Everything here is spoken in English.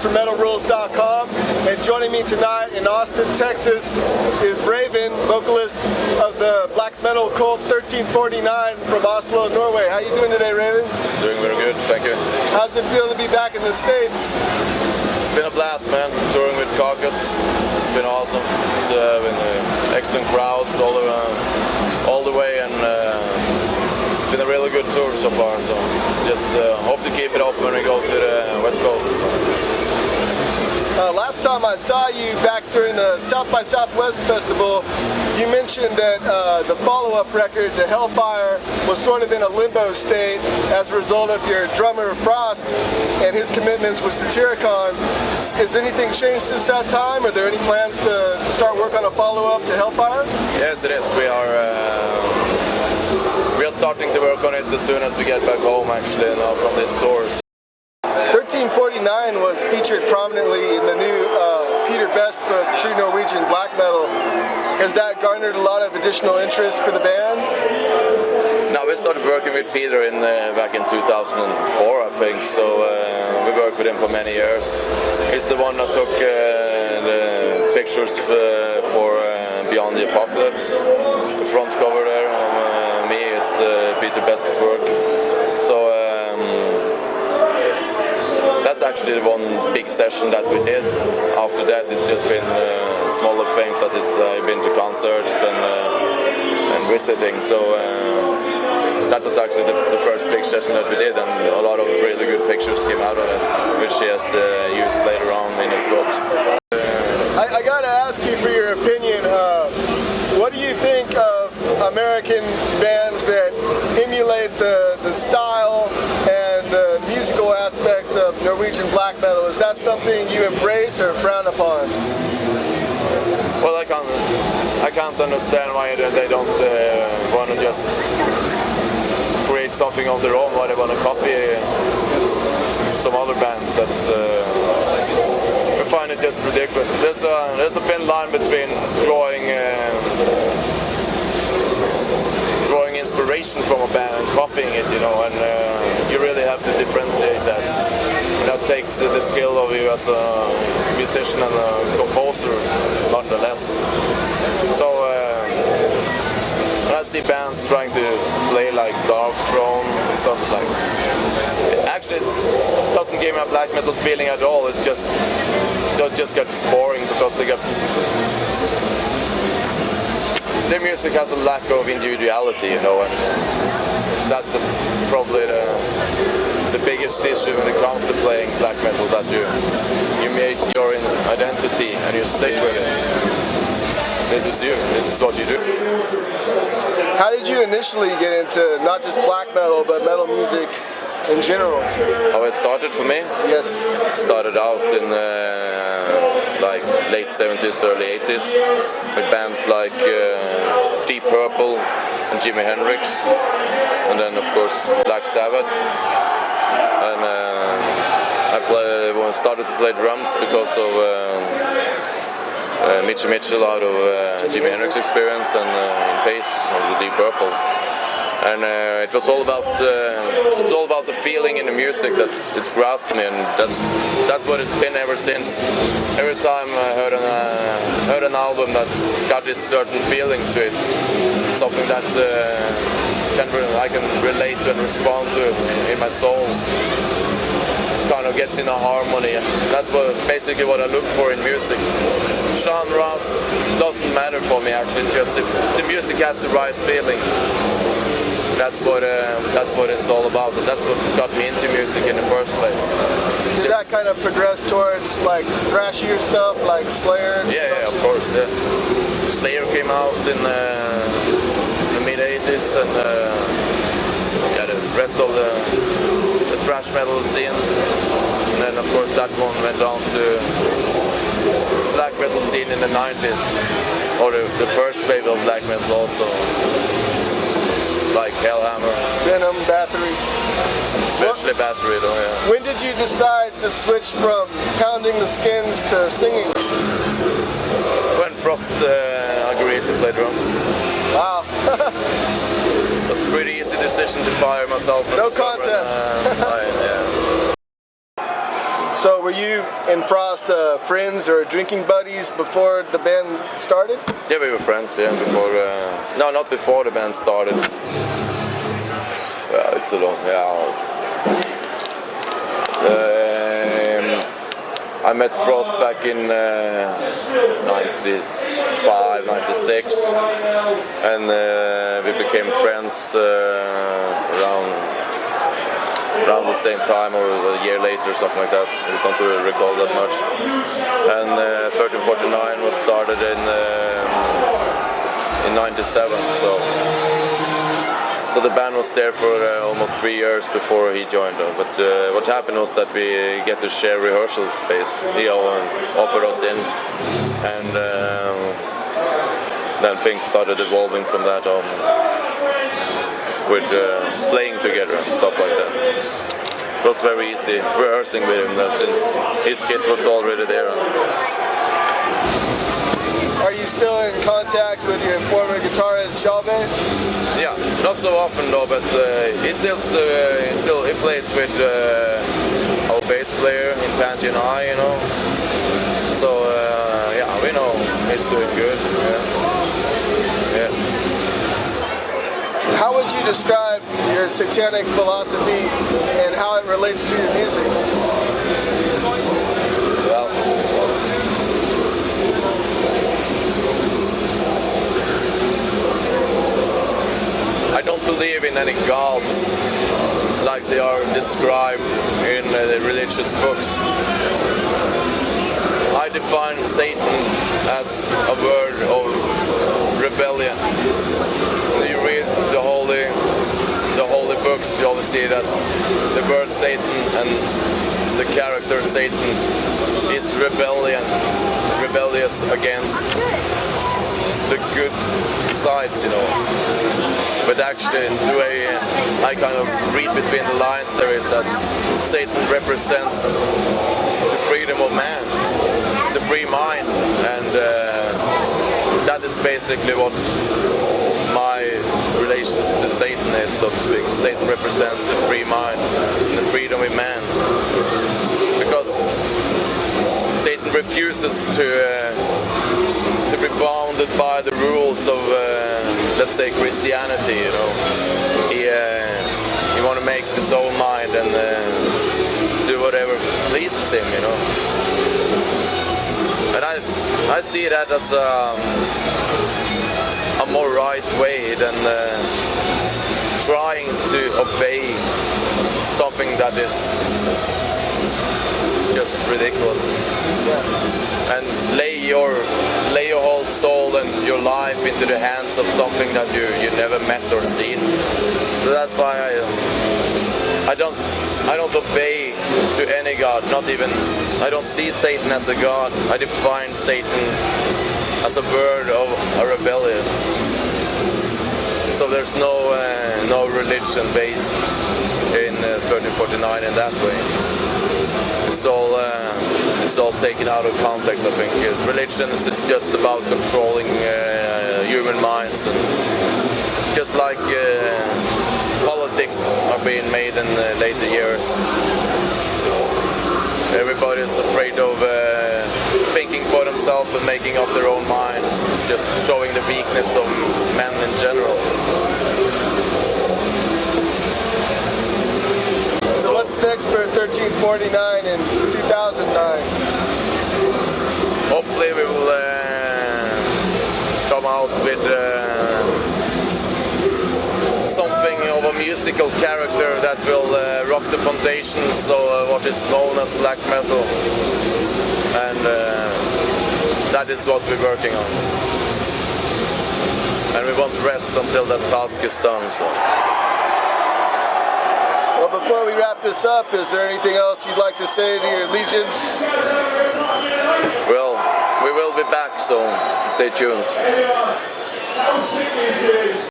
Texas from MetalRules.com, and joining me tonight in Austin, Texas is Ravn, vocalist of the black metal cult 1349 from Oslo, Norway. How you doing today, Ravn? Doing very good, thank you. How's it feel to be back in the States? It's been a blast, man. Touring with Carcass. It's been awesome. It's been excellent crowds all the way, and it's been a really good tour so far. So just hope to keep it up when we go to the West Coast. So. Last time I saw you back during the South by Southwest Festival, you mentioned that the follow-up record to Hellfire was sort of in a limbo state as a result of your drummer Frost and his commitments with Satyricon. Has anything changed since that time? Are there any plans to start work on a follow-up to Hellfire? Yes, it is. We are starting to work on it as soon as we get back home, actually, now from these tours. 1349 was featured prominently in the new Peter Best book, True Norwegian Black Metal. Has that garnered a lot of additional interest for the band? No, we started working with Peter back in 2004, I think, so we worked with him for many years. He's the one that took the pictures for Beyond the Apocalypse. The front cover there of me is Peter Best's work. So that's actually the one big session that we did. After that, it's just been smaller things that I've been to concerts and visiting. So that was actually the first big session that we did, and a lot of really good pictures came out of it, which he has used later on in his book. I gotta ask you for your opinion. What do you think of American bands that emulate the style and the musical aspects of Norwegian black metal? Is that something you embrace or frown upon? Well, I can't understand why they don't want to just create something of their own, why they want to copy some other bands. I find it just ridiculous. There's a thin line between drawing inspiration from a band and copying it, you know, and you really have to differentiate that. That takes the skill of you as a musician and a composer, nonetheless. So when I see bands trying to play like Dark Throne and stuff like, it actually doesn't give me a black metal feeling at all. It just gets boring because their music has a lack of individuality, you know, and that's probably the biggest issue when it comes to playing black metal, that you make your identity and you stick with it. This is you, this is what you do. How did you initially get into not just black metal, but metal music in general? How it started for me? Yes. Started out in like late 70s, early 80s with bands like Deep Purple and Jimi Hendrix, and then of course Black Sabbath. And I started to play drums because of Mitchell Mitchell out of Jimi Hendrix Experience and in Pace of the Deep Purple. And it was all about the feeling in the music that it grasped me, and that's what it's been ever since. Every time I heard an album that got this certain feeling to it, something that I can relate to and respond to in my soul, kind of gets in a harmony, and that's basically what I look for in music. Genres doesn't matter for me actually, it's just if the music has the right feeling. That's what it's all about, and that's what got me into music in the first place. Did that kind of progress towards like thrashier stuff, like Slayer? Yeah, of course. Yeah. Slayer came out in the mid '80s, and the rest of the thrash metal scene. And then, of course, that one went on to the black metal scene in the '90s, or the first wave of black metal also. Like Hellhammer, Venom, Bathory. Especially Bathory, though, yeah. When did you decide to switch from pounding the skins to singing? When Frost agreed to play drums. Wow. It was a pretty easy decision to fire myself. No contest. Yeah. So were you and Frost friends or drinking buddies before the band started? Yeah, we were friends. Yeah, before. No, not before the band started. Well, it's a long. Yeah. I met Frost back in 95, 96, and we became friends around the same time or a year later, something like that. I don't really recall that much. And 1349 was started in 97, so the band was there for almost 3 years before he joined. But what happened was that we get to share rehearsal space. He offered us in, and then things started evolving from that on, with playing together and stuff like that. It was very easy rehearsing with him then, since his kit was already there. Are you still in contact with your former guitarist Ravn? Yeah, not so often though, but he plays with our bass player in Pantheon I, you know. So yeah, we know he's doing good. Yeah. How would you describe your satanic philosophy and how it relates to your music? Well, I don't believe in any gods like they are described in the religious books. I define Satan as a word of rebellion. When you read the holy books, you always see that the word Satan and the character Satan is rebellious against the good sides, you know. But actually, the way I kind of read between the lines there is that Satan represents the freedom of man, the free mind, and that is basically what my relation to Satan is, so to speak. Satan represents the free mind and the freedom of man, because Satan refuses to be bounded by the rules of, let's say, Christianity. You know, he want to make his own mind and do whatever pleases him. You know, and I see that as a more right way than trying to obey something that is just ridiculous. Yeah. And lay your whole soul and your life into the hands of something that you never met or seen. So that's why I don't obey to any god. Not even, I don't see Satan as a god. I define Satan as a bird of a rebellion. So there's no religion based in 1349 in that way. It's all taken out of context, I think. Religion is just about controlling human minds, and just like politics are being made in later years. Everybody's afraid of thinking for themselves and making up their own minds. It's just showing the weakness of men in general. So what's next for 1349 and 2009? Hopefully we will come out with something of a musical character that will rock the foundations of what is known as black metal, and that is what we're working on, and we won't rest until that task is done. So. Well, before we wrap this up, is there anything else you'd like to say to your legions? Well, we will be back, so stay tuned.